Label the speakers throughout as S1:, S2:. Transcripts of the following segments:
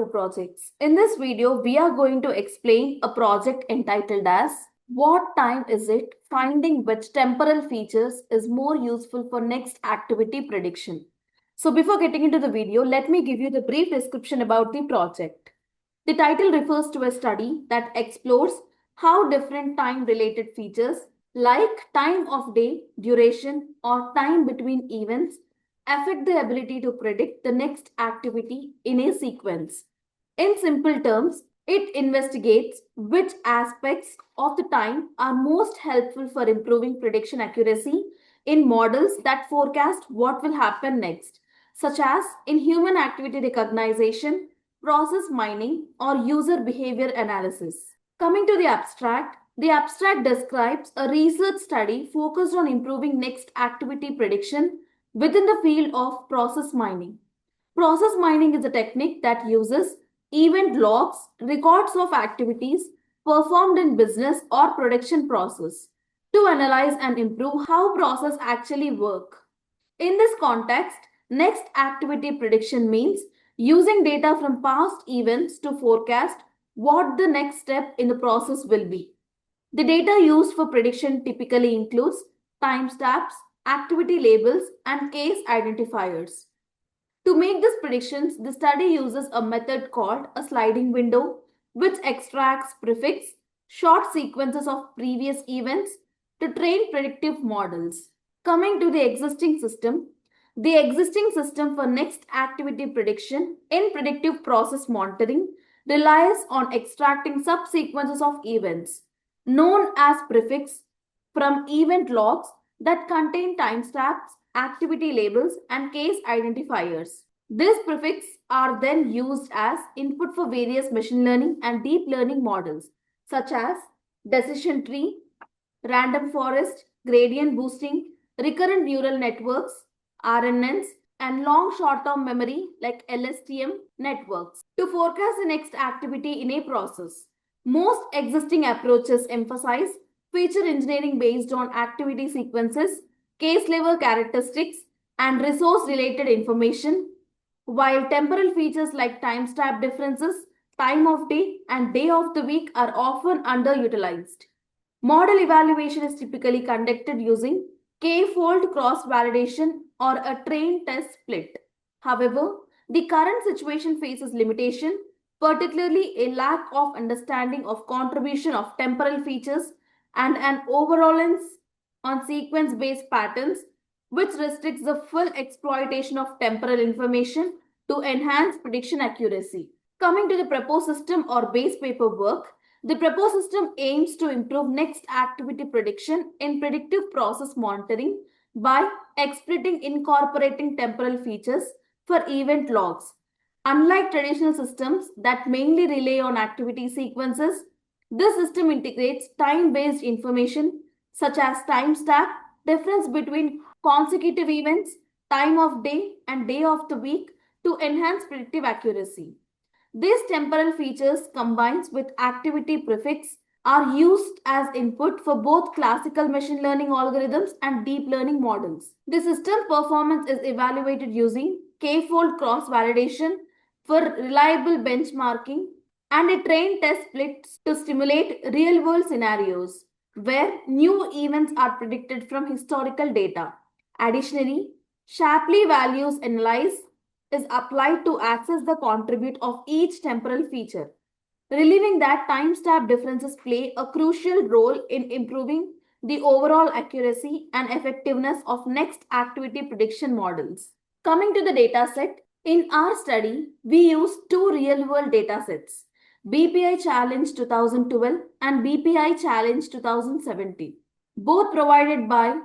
S1: True Projects. In this video, we are going to explain a project entitled as What Time Is It? Finding which temporal features is more useful for next activity prediction. So before getting into the video, let me give you the brief description about the project. The title refers to a study that explores how different time-related features like time of day, duration, or time between events affect the ability to predict the next activity in a sequence. In simple terms, it investigates which aspects of the time are most helpful for improving prediction accuracy in models that forecast what will happen next, such as in human activity recognition, process mining, or user behavior analysis. Coming to the abstract describes a research study focused on improving next activity prediction within the field of process mining. Process mining is a technique that uses event logs, records of activities performed in business or production process to analyze and improve how process actually work. In this context, next activity prediction means using data from past events to forecast what the next step in the process will be. The data used for prediction typically includes timestamps, activity labels, and case identifiers. To make these predictions, the study uses a method called a sliding window, which extracts prefix, short sequences of previous events to train predictive models. Coming to the existing system for next activity prediction in predictive process monitoring relies on extracting subsequences of events, known as prefix, from event logs that contain timestamps, activity labels, and case identifiers. These prefixes are then used as input for various machine learning and deep learning models, such as decision tree, random forest, gradient boosting, recurrent neural networks, RNNs, and long short-term memory like LSTM networks to forecast the next activity in a process. Most existing approaches emphasize feature engineering based on activity sequences, case level characteristics, and resource related information, while temporal features like timestamp differences, time of day, and day of the week are often underutilized. Model evaluation is typically conducted using k-fold cross-validation or a train test split. However, the current situation faces limitation, particularly a lack of understanding of contribution of temporal features and an overreliance on sequence-based patterns, which restricts the full exploitation of temporal information to enhance prediction accuracy. Coming to the proposed system or base paper work, the proposed system aims to improve next activity prediction in predictive process monitoring by incorporating temporal features for event logs. Unlike traditional systems that mainly rely on activity sequences, this system integrates time-based information such as timestamp, difference between consecutive events, time of day, and day of the week to enhance predictive accuracy. These temporal features combined with activity prefix are used as input for both classical machine learning algorithms and deep learning models. The system performance is evaluated using k-fold cross-validation for reliable benchmarking and a train test split to stimulate real-world scenarios where new events are predicted from historical data. Additionally, Shapley values analyze is applied to access the contribute of each temporal feature, relieving that timestamp differences play a crucial role in improving the overall accuracy and effectiveness of next activity prediction models. Coming to the dataset, in our study, we used two real-world datasets, BPI Challenge 2012 and BPI Challenge 2017, both provided by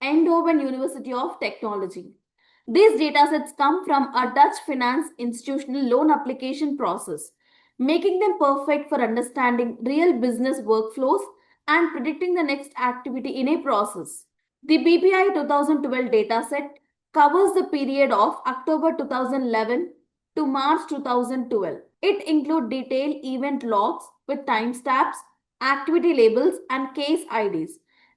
S1: Eindhoven University of Technology. These datasets come from a Dutch finance institutional loan application process, making them perfect for understanding real business workflows and predicting the next activity in a process. The BPI 2012 dataset covers the period of October 2011 to March 2012. It includes detailed event logs with timestamps, activity labels, and case IDs,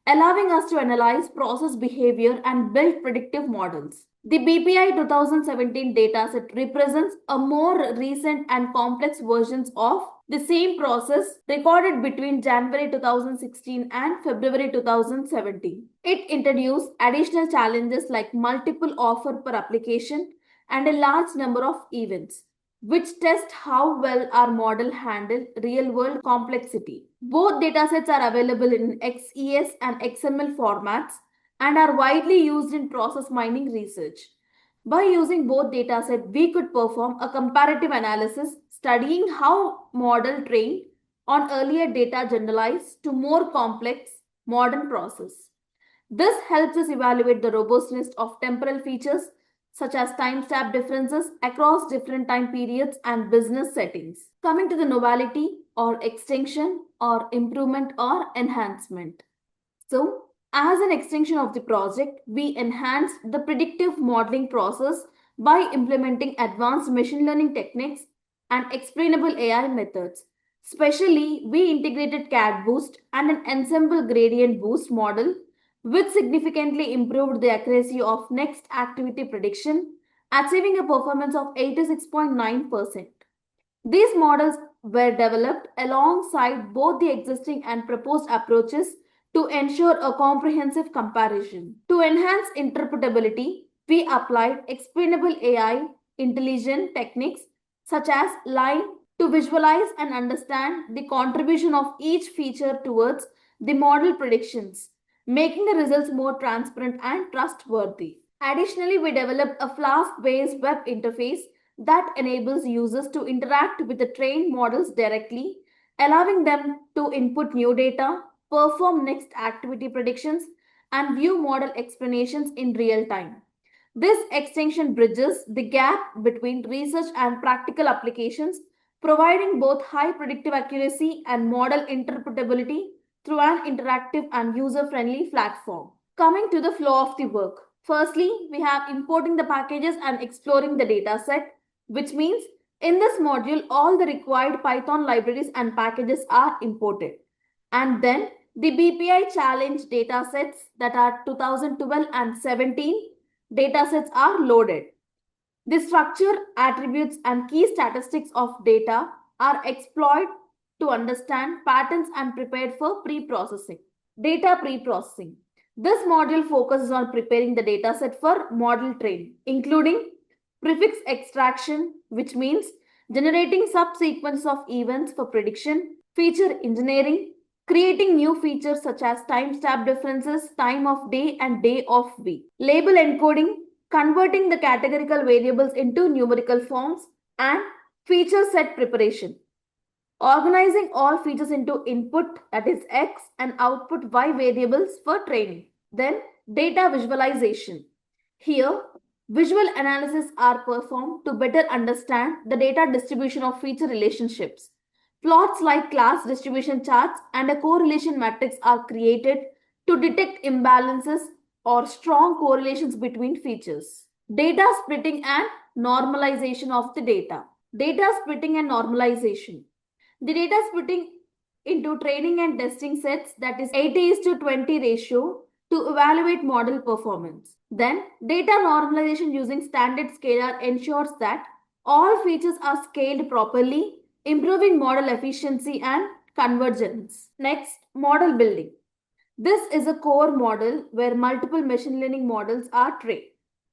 S1: allowing us to analyze process behavior and build predictive models. The BPI 2017 dataset represents a more recent and complex versions of the same process recorded between January 2016 and February 2017. It introduced additional challenges like multiple offer per application and a large number of events, which test how well our model handle real-world complexity. Both datasets are available in XES and XML formats and are widely used in process mining research. By using both datasets, we could perform a comparative analysis studying how model trained on earlier data generalized to more complex modern process. This helps us evaluate the robustness of temporal features such as time-step differences across different time periods and business settings. Coming to the novelty or extension or improvement or enhancement. So, as an extension of the project, we enhanced the predictive modeling process by implementing advanced machine learning techniques and explainable AI methods. Especially, we integrated CAD Boost and an ensemble gradient boost model, which significantly improved the accuracy of next activity prediction, achieving a performance of 86.9%. These models were developed alongside both the existing and proposed approaches to ensure a comprehensive comparison. To enhance interpretability, we applied explainable AI intelligent techniques such as line to visualize and understand the contribution of each feature towards the model predictions, making the results more transparent and trustworthy. Additionally, we developed a Flask-based web interface that enables users to interact with the trained models directly, allowing them to input new data, perform next activity predictions, and view model explanations in real time. This extension bridges the gap between research and practical applications, providing both high predictive accuracy and model interpretability through an interactive and user-friendly platform. Coming to the flow of the work. Firstly, we have importing the packages and exploring the dataset, which means in this module, all the required Python libraries and packages are imported. And then the BPI challenge datasets that are 2012 and 17 datasets are loaded. The structure, attributes, and key statistics of data are exploited to understand patterns and prepared for pre-processing. Data pre-processing. This module focuses on preparing the dataset for model training, including prefix extraction, which means generating subsequence of events for prediction, feature engineering, creating new features such as time-step differences, time of day, and day of week, label encoding, converting the categorical variables into numerical forms, and feature set preparation. Organizing all features into input, that is X, and output Y variables for training. Then data visualization. Here, visual analysis are performed to better understand the data distribution of feature relationships. Plots like class distribution charts and a correlation matrix are created to detect imbalances or strong correlations between features. Data splitting and normalization of the data. Data splitting and normalization. The data splitting into training and testing sets, that is 80 is to 20 ratio to evaluate model performance. Then data normalization using standard scalar ensures that all features are scaled properly, improving model efficiency and convergence. Next, model building. This is a core model where multiple machine learning models are trained.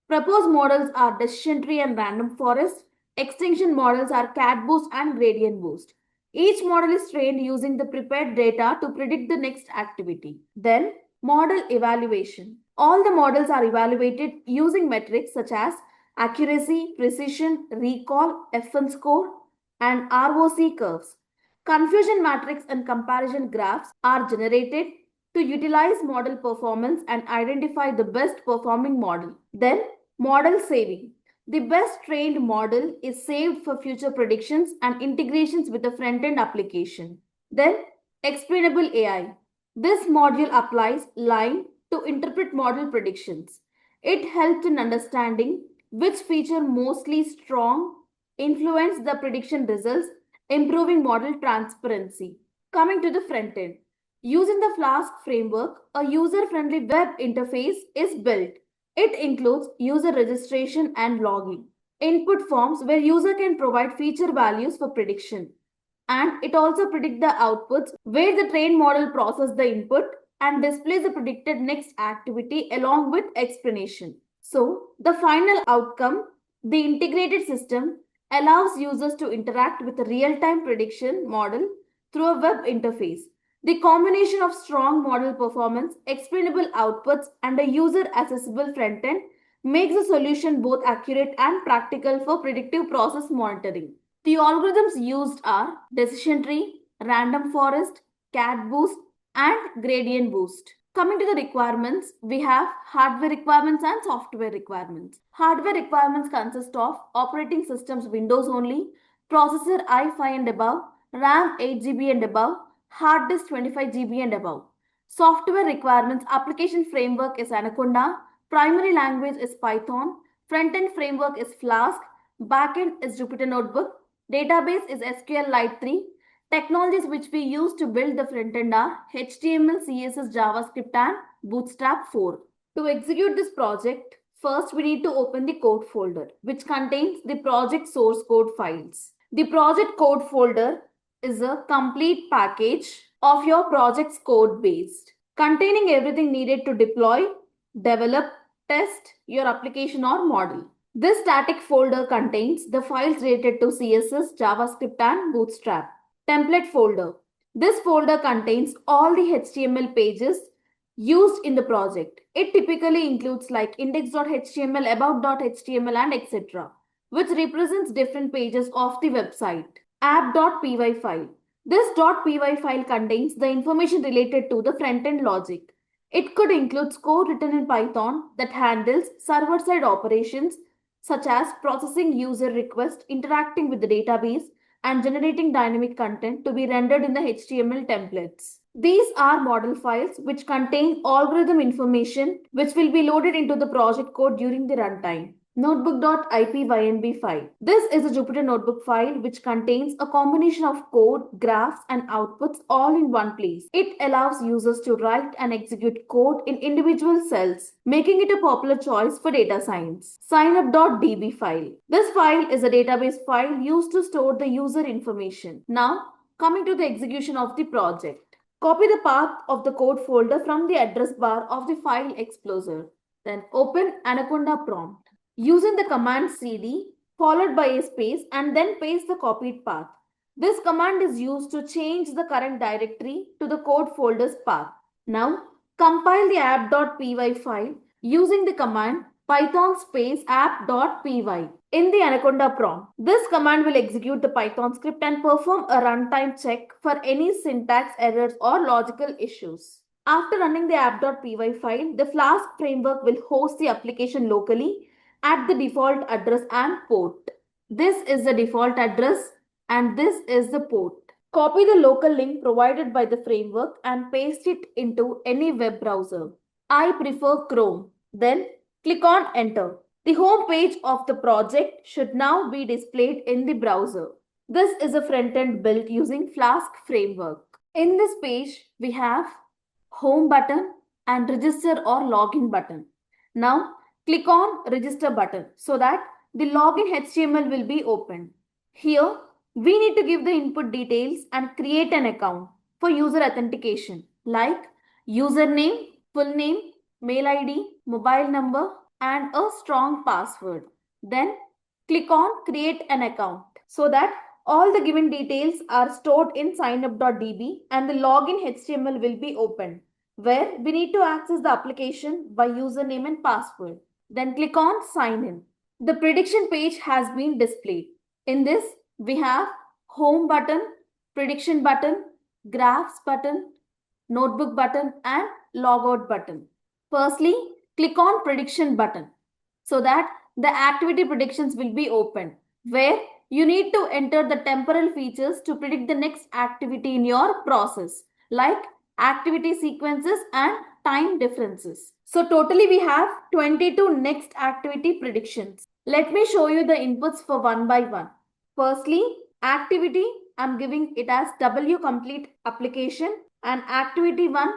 S1: Proposed models are decision tree and random forest. Extinction models are CAT boost and gradient boost. Each model is trained using the prepared data to predict the next activity. Then, model evaluation. All the models are evaluated using metrics such as accuracy, precision, recall, FN score, and ROC curves. Confusion matrix and comparison graphs are generated to utilize model performance and identify the best performing model. Then, model saving. The best trained model is saved for future predictions and integrations with the front-end application. Then, explainable AI. This module applies line to interpret model predictions. It helps in understanding which feature mostly strong influence the prediction results, improving model transparency. Coming to the front end. Using the Flask framework, a user-friendly web interface is built. It includes user registration and login, input forms where user can provide feature values for prediction, and it also predicts the outputs where the trained model processes the input and displays the predicted next activity along with explanation. So, the final outcome, the integrated system, allows users to interact with a real-time prediction model through a web interface. The combination of strong model performance, explainable outputs, and a user-accessible front-end makes the solution both accurate and practical for predictive process monitoring. The algorithms used are decision tree, random forest, cat boost, and gradient boost. Coming to the requirements, we have hardware requirements and software requirements. Hardware requirements consist of operating systems Windows only, processor i5 and above, RAM 8 GB and above, hard disk 25 GB and above. Software requirements, application framework is Anaconda, primary language is Python, front-end framework is Flask, backend is Jupyter Notebook, database is SQLite 3. Technologies which we use to build the front-end are HTML, CSS, JavaScript and Bootstrap 4. To execute this project, first we need to open the code folder which contains the project source code files. The project code folder is a complete package of your project's code base containing everything needed to deploy, develop, test your application or model. This static folder contains the files related to CSS, JavaScript and Bootstrap. Template folder. This folder contains all the HTML pages used in the project. It typically includes like index.html, about.html and etc. which represents different pages of the website. App.py file. This .py file contains the information related to the front-end logic. It could include code written in Python that handles server-side operations such as processing user requests, interacting with the database, and generating dynamic content to be rendered in the HTML templates. These are model files which contain algorithm information which will be loaded into the project code during the runtime. Notebook.ipynb file. This is a Jupyter Notebook file which contains a combination of code, graphs and outputs all in one place. It allows users to write and execute code in individual cells, making it a popular choice for data science. Signup.db file. This file is a database file used to store the user information. Now, coming to the execution of the project. Copy the path of the code folder from the address bar of the file explorer. Then open Anaconda prompt. Using the command cd followed by a space and then paste the copied path. This command is used to change the current directory to the code folder's path. Now, compile the app.py file using the command python space app.py in the Anaconda prompt. This command will execute the Python script and perform a runtime check for any syntax errors or logical issues. After running the app.py file, the Flask framework will host the application locally at the default address and port. This is the default address and this is the port. Copy the local link provided by the framework and paste it into any web browser. I prefer Chrome. Then click on enter. The home page of the project should now be displayed in the browser. This is a front-end built using Flask framework. In this page, we have home button and register or login button. Now, click on register button so that the login HTML will be opened. Here, we need to give the input details and create an account for user authentication like username, full name, mail ID, mobile number and a strong password. Then click on create an account so that all the given details are stored in signup.db and the login HTML will be opened where we need to access the application by username and password. Then click on sign in. The prediction page has been displayed. In this, we have home button, prediction button, graphs button, notebook button and logout button. Firstly, click on prediction button so that the activity predictions will be opened where you need to enter the temporal features to predict the next activity in your process like activity sequences and time differences. So totally we have 22 next activity predictions. Let me show you the inputs for one by one. Firstly, activity, I'm giving it as W complete application and activity 1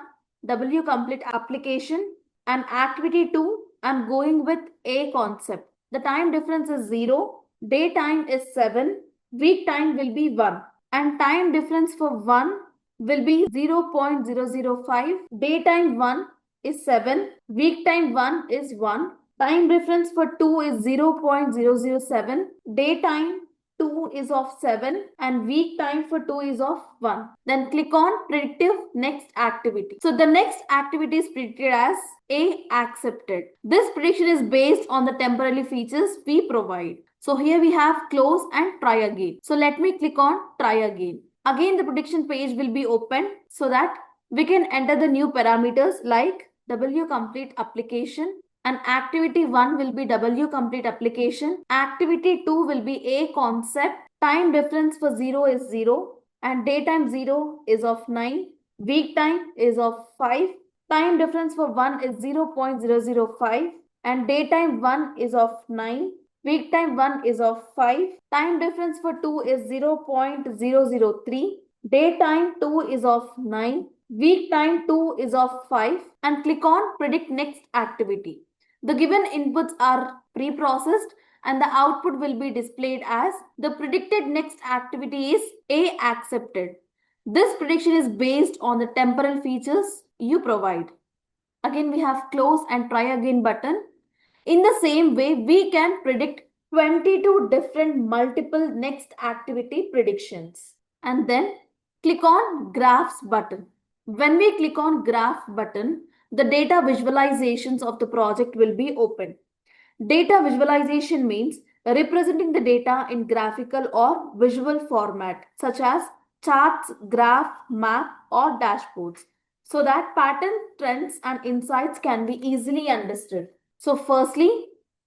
S1: W complete application and activity 2 I'm going with A concept. The time difference is 0, day time is 7, week time will be 1. And time difference for 1 will be 0.005. Daytime 1 is 7. Week time 1 is 1. Time difference for 2 is 0.007. Daytime 2 is of 7 and week time for 2 is of 1. Then click on predictive next activity. So the next activity is predicted as A accepted. This prediction is based on the temporary features we provide. So here we have close and try again. So let me click on try again. Again the prediction page will be open so that we can enter the new parameters like W complete application, and activity 1 will be W complete application. Activity 2 will be A concept. Time difference for 0 is 0 and daytime 0 is of 9. Week time is of 5. Time difference for 1 is 0.005 and daytime 1 is of 9. Week time 1 is of 5. Time difference for 2 is 0.003. Daytime 2 is of 9. Week time 2 is of 5. And click on predict next activity. The given inputs are pre-processed and the output will be displayed as the predicted next activity is A accepted. This prediction is based on the temporal features you provide. Again, we have close and try again button. In the same way, we can predict 22 different multiple next activity predictions. And then click on graphs button. When we click on graph button, the data visualizations of the project will be open. Data visualization means representing the data in graphical or visual format such as charts, graph, map or dashboards so that pattern, trends and insights can be easily understood. So firstly,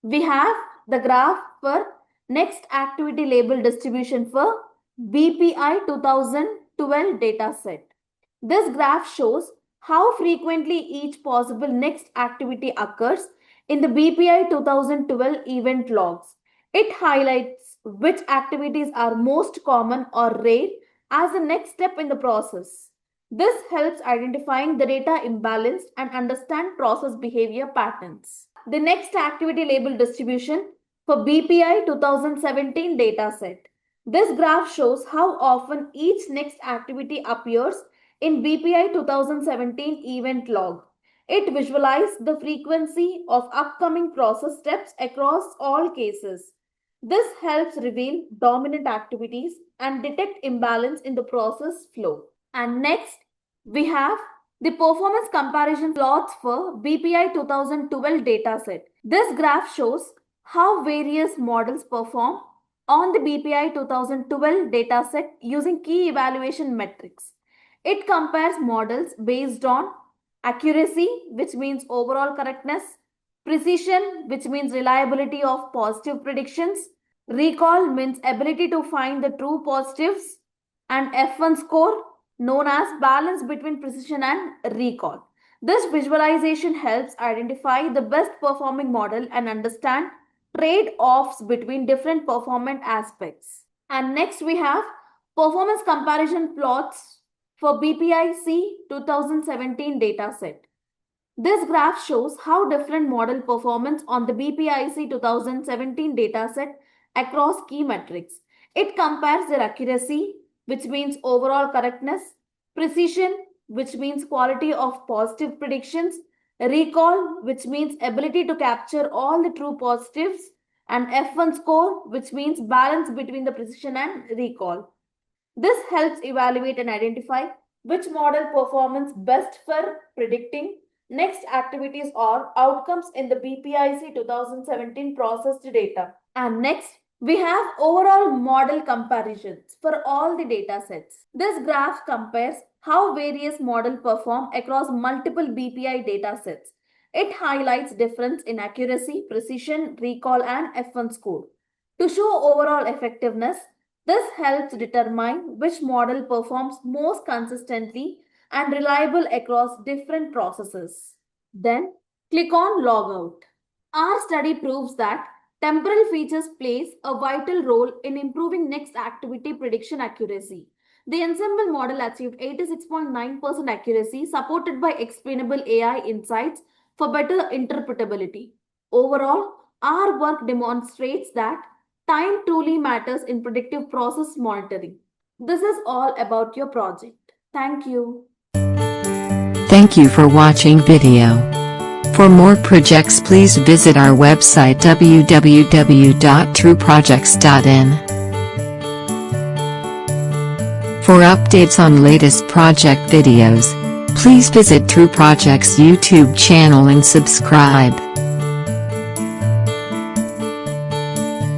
S1: we have the graph for next activity label distribution for BPI 2012 dataset. This graph shows how frequently each possible next activity occurs in the BPI 2012 event logs. It highlights which activities are most common or rare as the next step in the process. This helps identifying the data imbalance and understand process behavior patterns. The next activity label distribution for BPI 2017 dataset. This graph shows how often each next activity appears in BPI 2017 event log. It visualizes the frequency of upcoming process steps across all cases. This helps reveal dominant activities and detect imbalance in the process flow. And next, we have the performance comparison plots for BPI 2012 dataset. This graph shows how various models perform on the BPI 2012 dataset using key evaluation metrics. It compares models based on accuracy, which means overall correctness, precision, which means reliability of positive predictions, recall means ability to find the true positives, and F1 score known as balance between precision and recall. This visualization helps identify the best performing model and understand trade-offs between different performance aspects. And next we have performance comparison plots for BPIC 2017 dataset. This graph shows how different model performance on the BPIC 2017 dataset across key metrics. It compares their accuracy, which means overall correctness, precision, which means quality of positive predictions, recall, which means ability to capture all the true positives, and F1 score, which means balance between the precision and recall. This helps evaluate and identify which model performs best for predicting next activities or outcomes in the BPIC 2017 processed data. And next, we have overall model comparisons for all the data sets. This graph compares how various models perform across multiple BPI data sets. It highlights difference in accuracy, precision, recall, and F1 score. To show overall effectiveness, this helps determine which model performs most consistently and reliable across different processes. Then click on Logout. Our study proves that temporal features plays a vital role in improving next activity prediction accuracy. The ensemble model achieved 86.9% accuracy supported by explainable AI insights for better interpretability. Overall, our work demonstrates that time truly matters in predictive process monitoring. This is all about your project. Thank you.
S2: Thank you for watching video. For more projects please visit our website www.trueprojects.in. For updates on latest project videos, please visit True Projects YouTube channel and subscribe.